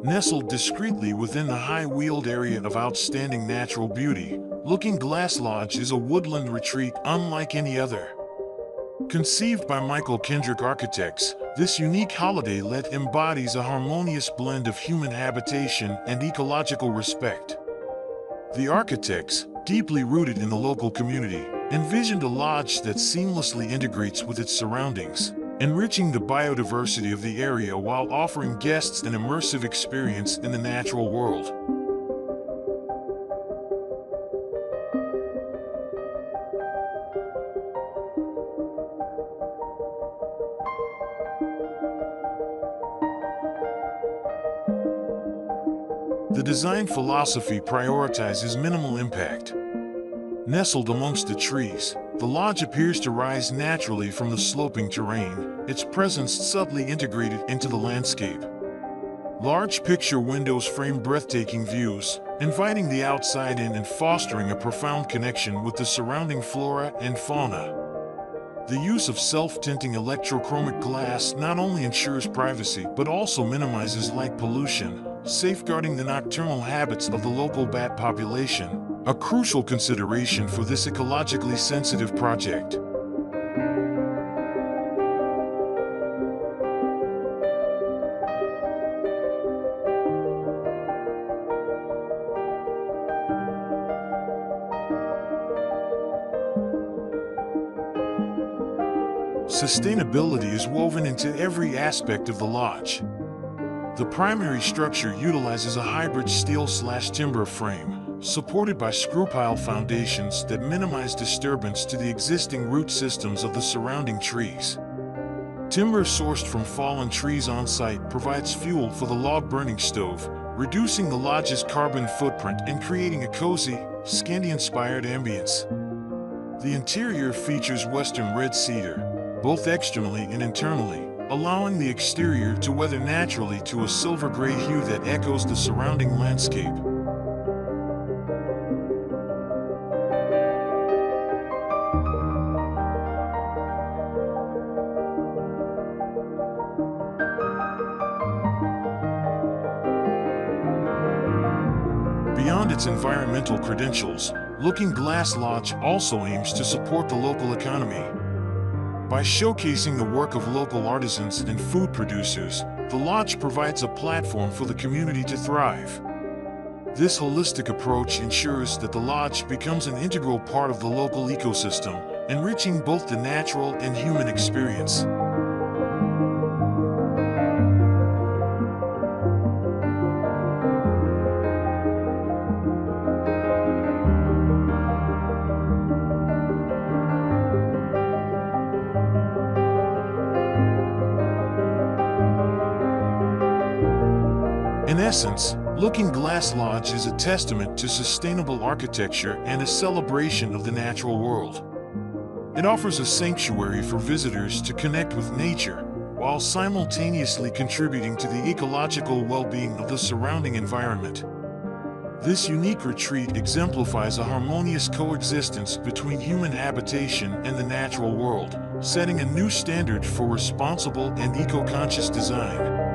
Nestled discreetly within the high Weald area of outstanding natural beauty, Looking Glass Lodge is a woodland retreat unlike any other. Conceived by Michael Kendrick Architects, this unique holiday let embodies a harmonious blend of human habitation and ecological respect. The architects, deeply rooted in the local community, envisioned a lodge that seamlessly integrates with its surroundings, enriching the biodiversity of the area while offering guests an immersive experience in the natural world. The design philosophy prioritizes minimal impact. Nestled amongst the trees, the lodge appears to rise naturally from the sloping terrain, its presence subtly integrated into the landscape. Large picture windows frame breathtaking views, inviting the outside in and fostering a profound connection with the surrounding flora and fauna. The use of self-tinting electrochromic glass not only ensures privacy but also minimizes light pollution, safeguarding the nocturnal habits of the local bat population, a crucial consideration for this ecologically sensitive project. Sustainability is woven into every aspect of the lodge. The primary structure utilizes a hybrid steel/timber frame, supported by screw-pile foundations that minimize disturbance to the existing root systems of the surrounding trees. Timber sourced from fallen trees on site provides fuel for the log-burning stove, reducing the lodge's carbon footprint and creating a cozy, Scandi-inspired ambience. The interior features western red cedar, both externally and internally, allowing the exterior to weather naturally to a silver-gray hue that echoes the surrounding landscape. Beyond its environmental credentials, Looking Glass Lodge also aims to support the local economy. By showcasing the work of local artisans and food producers, the lodge provides a platform for the community to thrive. This holistic approach ensures that the lodge becomes an integral part of the local ecosystem, enriching both the natural and human experience. In essence, Looking Glass Lodge is a testament to sustainable architecture and a celebration of the natural world. It offers a sanctuary for visitors to connect with nature, while simultaneously contributing to the ecological well-being of the surrounding environment. This unique retreat exemplifies a harmonious coexistence between human habitation and the natural world, setting a new standard for responsible and eco-conscious design.